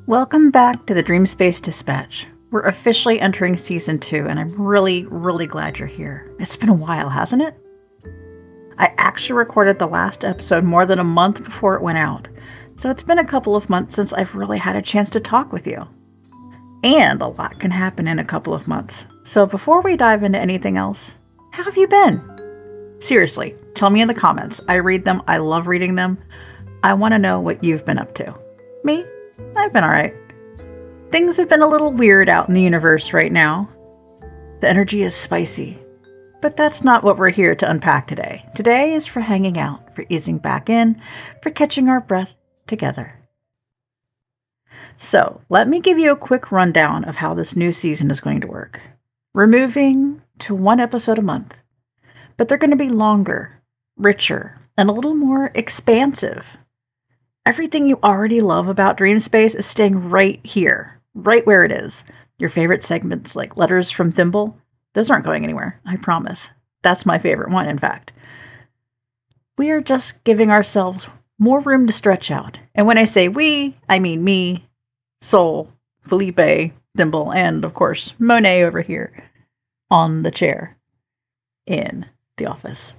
Welcome back to the Dreamspace Dispatch. We're officially entering Season 2, and I'm really glad you're here. It's been a while, hasn't it? I actually recorded the last episode more than a month before it went out, so it's been a couple of months since I've really had a chance to talk with you. And a lot can happen in a couple of months. So before we dive into anything else, how have you been? Seriously, tell me in the comments. I read them. I love reading them. I want to know what you've been up to. Me? I've been alright. Things have been a little weird out in the universe right now. The energy is spicy. But that's not what we're here to unpack today. Today is for hanging out, for easing back in, for catching our breath together. So, let me give you a quick rundown of how this new season is going to work. We're moving to one episode a month, but they're going to be longer, richer, and a little more expansive. Everything you already love about Dreamspace is staying right here, right where it is. Your favorite segments like Letters from Thimble, those aren't going anywhere, I promise. That's my favorite one, in fact. We are just giving ourselves more room to stretch out. And when I say we, I mean me, Sol, Felipe, Thimble, and, of course, Monet over here on the chair in the office.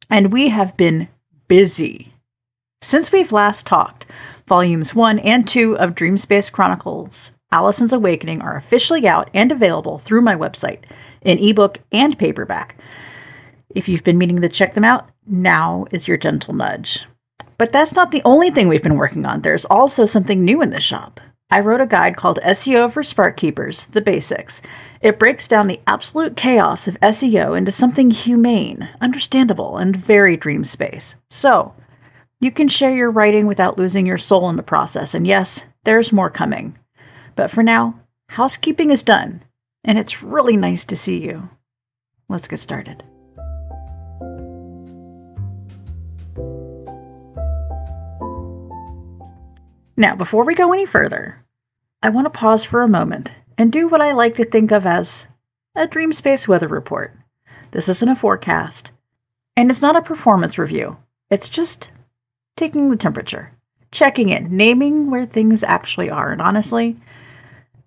And we have been busy. Since we've last talked, Volumes 1 and 2 of Dreamspace Chronicles Allison's Awakening are officially out and available through my website, in ebook and paperback. If you've been meaning to check them out, now is your gentle nudge. But that's not the only thing we've been working on. There's also something new in the shop. I wrote a guide called SEO for Spark Keepers, The Basics. It breaks down the absolute chaos of SEO into something humane, understandable, and very Dreamspace. So, you can share your writing without losing your soul in the process, and yes, there's more coming. But for now, housekeeping is done, and it's really nice to see you. Let's get started. Now, before we go any further, I want to pause for a moment and do what I like to think of as a Dreamspace weather report. This isn't a forecast, and it's not a performance review. It's just taking the temperature, checking in, naming where things actually are. And honestly,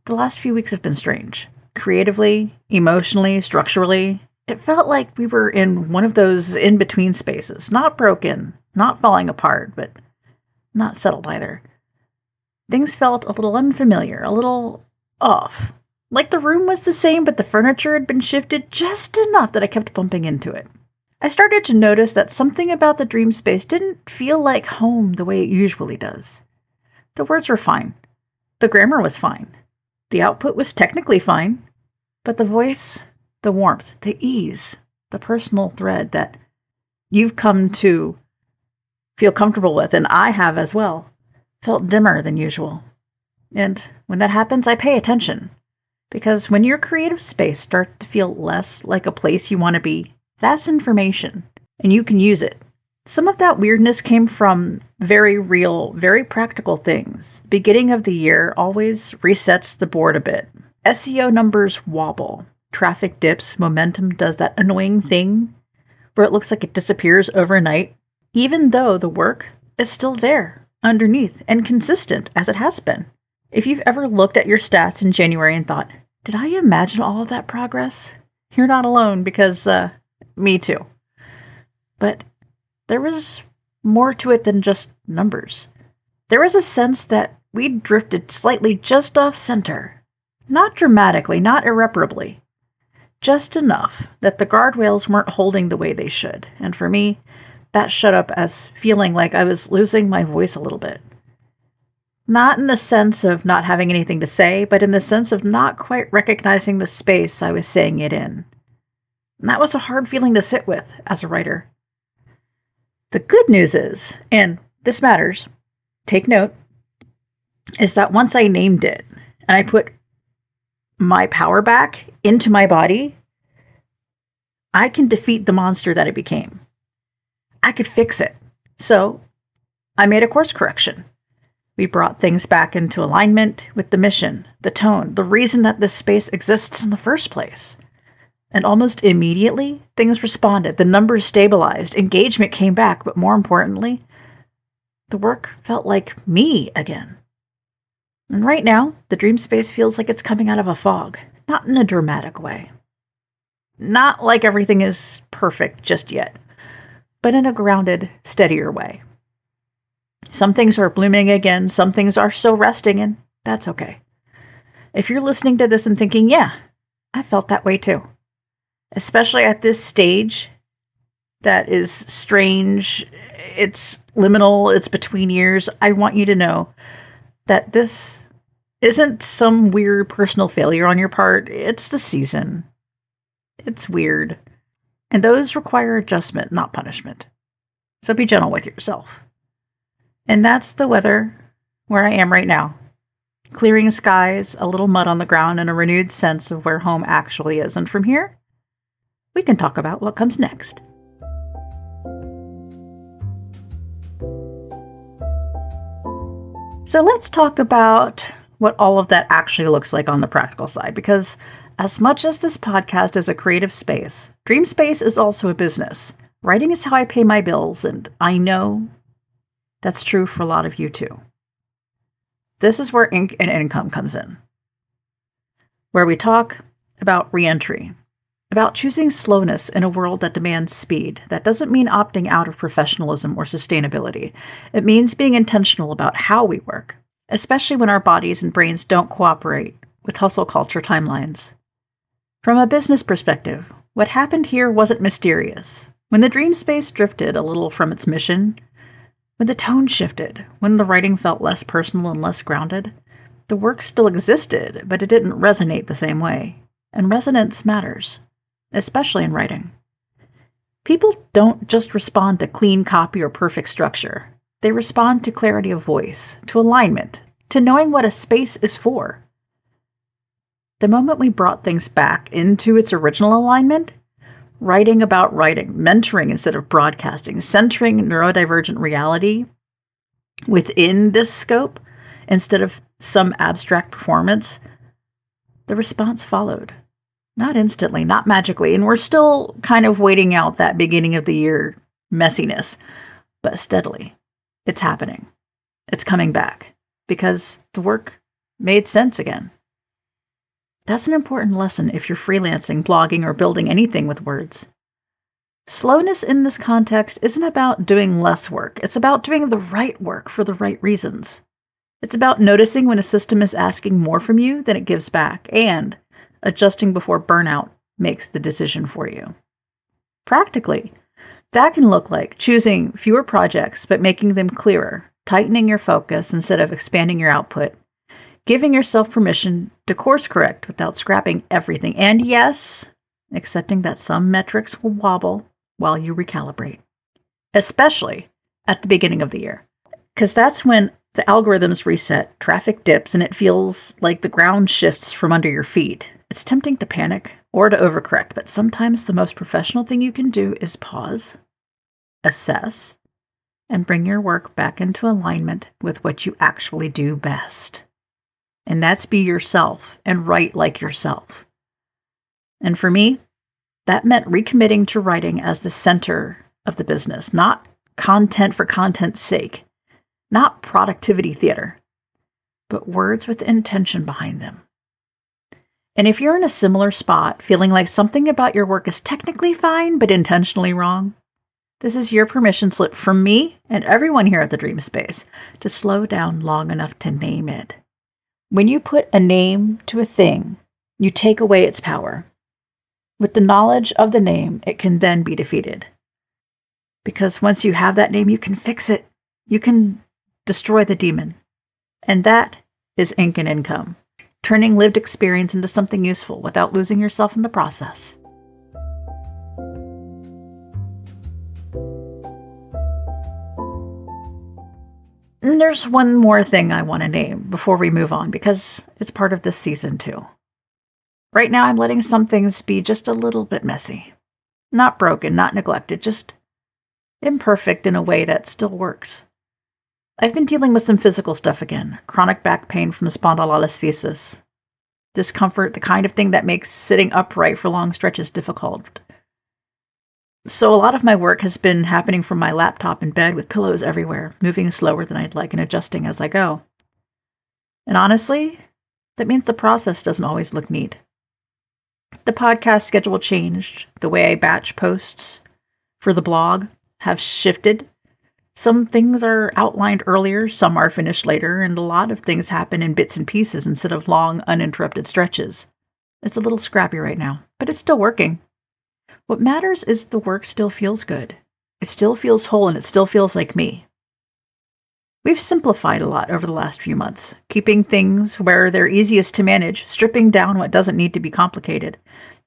the last few weeks have been strange. Creatively, emotionally, structurally, it felt like we were in one of those in-between spaces. Not broken, not falling apart, but not settled either. Things felt a little unfamiliar, a little off. Like the room was the same, but the furniture had been shifted just enough that I kept bumping into it. I started to notice that something about the Dreamspace didn't feel like home the way it usually does. The words were fine. The grammar was fine. The output was technically fine. But the voice, the warmth, the ease, the personal thread that you've come to feel comfortable with, and I have as well, felt dimmer than usual. And when that happens, I pay attention. Because when your creative space starts to feel less like a place you want to be, that's information, and you can use it. Some of that weirdness came from very real, very practical things. The beginning of the year always resets the board a bit. SEO numbers wobble. Traffic dips. Momentum does that annoying thing where it looks like it disappears overnight, even though the work is still there, underneath, and consistent as it has been. If you've ever looked at your stats in January and thought, did I imagine all of that progress? You're not alone, because, me too. But there was more to it than just numbers. There was a sense that we'd drifted slightly just off center. Not dramatically, not irreparably. Just enough that the guardrails weren't holding the way they should. And for me, that showed up as feeling like I was losing my voice a little bit. Not in the sense of not having anything to say, but in the sense of not quite recognizing the space I was saying it in. And that was a hard feeling to sit with as a writer. The good news is, and this matters, take note, is that once I named it and I put my power back into my body, I can defeat the monster that it became. I could fix it. So I made a course correction. We brought things back into alignment with the mission, the tone, the reason that this space exists in the first place. And almost immediately, things responded. The numbers stabilized. Engagement came back. But more importantly, the work felt like me again. And right now, the dream space feels like it's coming out of a fog, not in a dramatic way. Not like everything is perfect just yet, but in a grounded, steadier way. Some things are blooming again, some things are still resting, and that's okay. If you're listening to this and thinking, yeah, I felt that way too, especially at this stage that is strange, it's liminal, it's between years, I want you to know that this isn't some weird personal failure on your part. It's the season. It's weird. And those require adjustment, not punishment. So be gentle with yourself. And that's the weather where I am right now. Clearing skies, a little mud on the ground, and a renewed sense of where home actually is. And from here, we can talk about what comes next. So let's talk about what all of that actually looks like on the practical side, because as much as this podcast is a creative space, Dreamspace is also a business. Writing is how I pay my bills, and I know that's true for a lot of you too. This is where ink and income comes in, where we talk about reentry, about choosing slowness in a world that demands speed. That doesn't mean opting out of professionalism or sustainability. It means being intentional about how we work, especially when our bodies and brains don't cooperate with hustle culture timelines. From a business perspective, what happened here wasn't mysterious. When the dream space drifted a little from its mission, when the tone shifted, when the writing felt less personal and less grounded, the work still existed, but it didn't resonate the same way. And resonance matters, especially in writing. People don't just respond to clean copy or perfect structure. They respond to clarity of voice, to alignment, to knowing what a space is for. The moment we brought things back into its original alignment, writing about writing, mentoring instead of broadcasting, centering neurodivergent reality within this scope instead of some abstract performance, the response followed. Not instantly, not magically, and we're still kind of waiting out that beginning of the year messiness, but steadily. It's happening. It's coming back because the work made sense again. That's an important lesson if you're freelancing, blogging, or building anything with words. Slowness in this context isn't about doing less work. It's about doing the right work for the right reasons. It's about noticing when a system is asking more from you than it gives back and adjusting before burnout makes the decision for you. Practically, that can look like choosing fewer projects but making them clearer, tightening your focus instead of expanding your output, giving yourself permission to course correct without scrapping everything, and yes, accepting that some metrics will wobble while you recalibrate, especially at the beginning of the year, because that's when the algorithms reset, traffic dips, and it feels like the ground shifts from under your feet. It's tempting to panic or to overcorrect, but sometimes the most professional thing you can do is pause, assess, and bring your work back into alignment with what you actually do best. And that's be yourself and write like yourself. And for me, that meant recommitting to writing as the center of the business, not content for content's sake, not productivity theater, but words with intention behind them. And if you're in a similar spot, feeling like something about your work is technically fine but intentionally wrong, this is your permission slip from me and everyone here at the Dream Space to slow down long enough to name it. When you put a name to a thing, you take away its power. With the knowledge of the name, it can then be defeated. Because once you have that name, you can fix it. You can destroy the demon. And that is ink and income, turning lived experience into something useful without losing yourself in the process. And there's one more thing I want to name before we move on, because it's part of this season too. Right now, I'm letting some things be just a little bit messy. Not broken, not neglected, just imperfect in a way that still works. I've been dealing with some physical stuff again. Chronic back pain from spondylolisthesis. Discomfort, the kind of thing that makes sitting upright for long stretches difficult. So a lot of my work has been happening from my laptop in bed with pillows everywhere, moving slower than I'd like and adjusting as I go. And honestly, that means the process doesn't always look neat. The podcast schedule changed. The way I batch posts for the blog have shifted. Some things are outlined earlier, some are finished later, and a lot of things happen in bits and pieces instead of long, uninterrupted stretches. It's a little scrappy right now, but it's still working. What matters is the work still feels good. It still feels whole, and it still feels like me. We've simplified a lot over the last few months, keeping things where they're easiest to manage, stripping down what doesn't need to be complicated,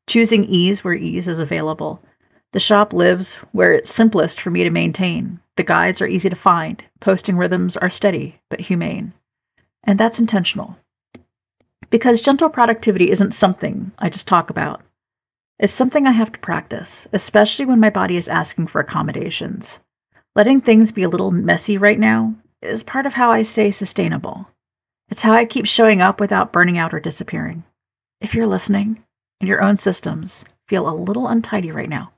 choosing ease where ease is available. The shop lives where it's simplest for me to maintain. The guides are easy to find. Posting rhythms are steady but humane. And that's intentional. Because gentle productivity isn't something I just talk about. It's something I have to practice, especially when my body is asking for accommodations. Letting things be a little messy right now is part of how I stay sustainable. It's how I keep showing up without burning out or disappearing. If you're listening and your own systems feel a little untidy right now,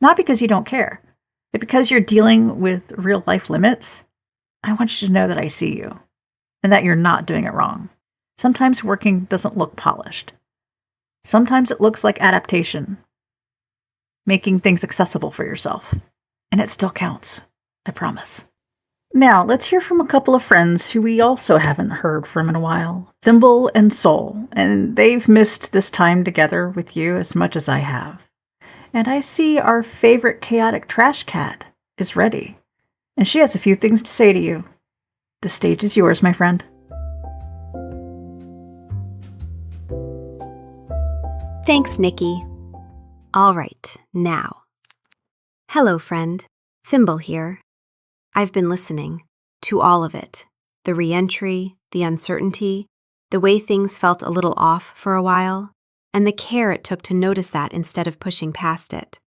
not because you don't care, but because you're dealing with real life limits, I want you to know that I see you and that you're not doing it wrong. Sometimes working doesn't look polished. Sometimes it looks like adaptation, making things accessible for yourself. And it still counts, I promise. Now, let's hear from a couple of friends who we also haven't heard from in a while, Thimble and Soul, and they've missed this time together with you as much as I have. And I see our favorite chaotic trash cat is ready, and she has a few things to say to you. The stage is yours, my friend. Thanks, Nikki. All right, now. Hello, friend. Thimble here. I've been listening to all of it. The re-entry, the uncertainty, the way things felt a little off for a while, and the care it took to notice that instead of pushing past it.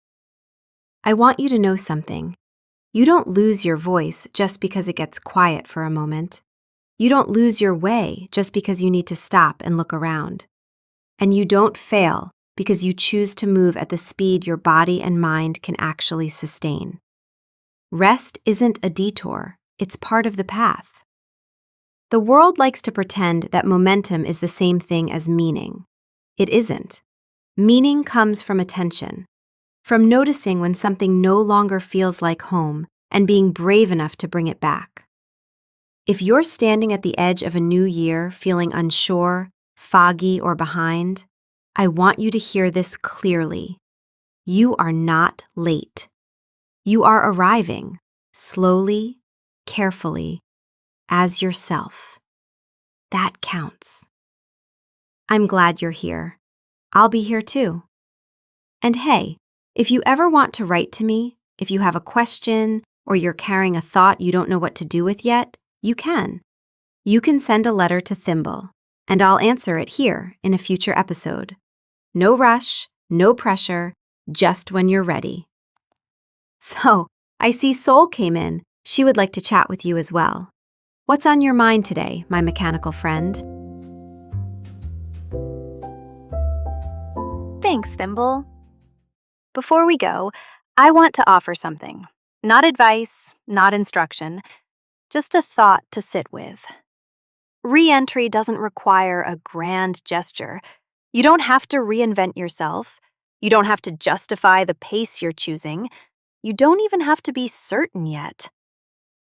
I want you to know something. You don't lose your voice just because it gets quiet for a moment. You don't lose your way just because you need to stop and look around. And you don't fail because you choose to move at the speed your body and mind can actually sustain. Rest isn't a detour, it's part of the path. The world likes to pretend that momentum is the same thing as meaning. It isn't. Meaning comes from attention, from noticing when something no longer feels like home and being brave enough to bring it back. If you're standing at the edge of a new year feeling unsure, foggy, or behind, I want you to hear this clearly. You are not late. You are arriving, slowly, carefully, as yourself. That counts. I'm glad you're here. I'll be here too. And hey, if you ever want to write to me, if you have a question, or you're carrying a thought you don't know what to do with yet, you can. You can send a letter to Thimble, and I'll answer it here in a future episode. No rush, no pressure, just when you're ready. So, I see Soul came in. She would like to chat with you as well. What's on your mind today, my mechanical friend? Thanks, Thimble. Before we go, I want to offer something. Not advice, not instruction, just a thought to sit with. Re-entry doesn't require a grand gesture. You don't have to reinvent yourself. You don't have to justify the pace you're choosing. You don't even have to be certain yet.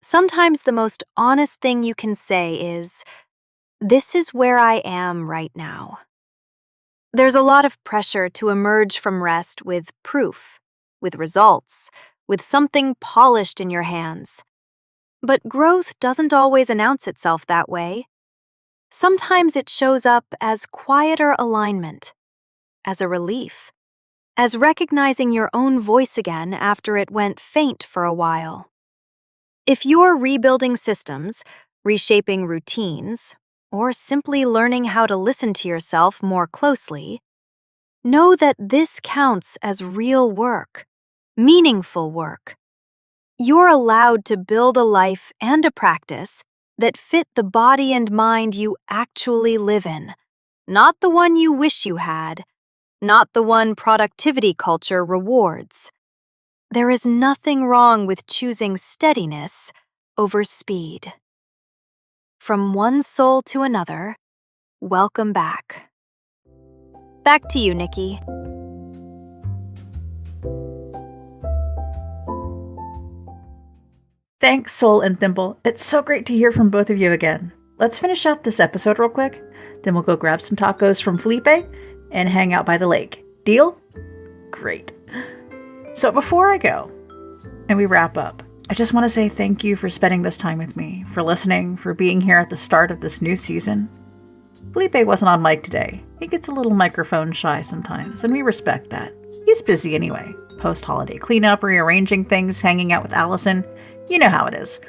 Sometimes the most honest thing you can say is, "This is where I am right now." There's a lot of pressure to emerge from rest with proof, with results, with something polished in your hands. But growth doesn't always announce itself that way. Sometimes it shows up as quieter alignment, as a relief, as recognizing your own voice again after it went faint for a while. If you're rebuilding systems, reshaping routines, or simply learning how to listen to yourself more closely, know that this counts as real work, meaningful work. You're allowed to build a life and a practice that fit the body and mind you actually live in, not the one you wish you had, not the one productivity culture rewards. There is nothing wrong with choosing steadiness over speed. From one soul to another, welcome back. Back to you, Nikki. Thanks, Soul and Thimble. It's so great to hear from both of you again. Let's finish out this episode real quick. Then we'll go grab some tacos from Felipe and hang out by the lake. Deal? Great. So before I go and we wrap up, I just want to say thank you for spending this time with me, for listening, for being here at the start of this new season. Felipe wasn't on mic today. He gets a little microphone shy sometimes, and we respect that. He's busy anyway. Post-holiday cleanup, rearranging things, hanging out with Allison. You know how it is.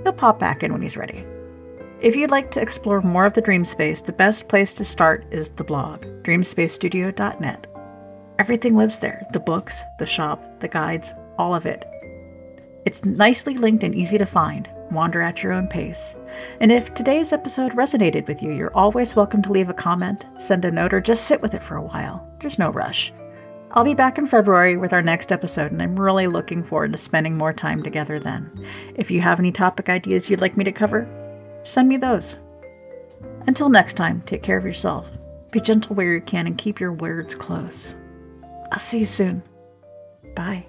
He'll pop back in when he's ready. If you'd like to explore more of the Dreamspace, the best place to start is the blog, dreamspacestudio.net. Everything lives there. The books, the shop, the guides, all of it. It's nicely linked and easy to find. Wander at your own pace. And if today's episode resonated with you, you're always welcome to leave a comment, send a note, or just sit with it for a while. There's no rush. I'll be back in February with our next episode, and I'm really looking forward to spending more time together then. If you have any topic ideas you'd like me to cover, send me those. Until next time, take care of yourself. Be gentle where you can and keep your words close. I'll see you soon. Bye.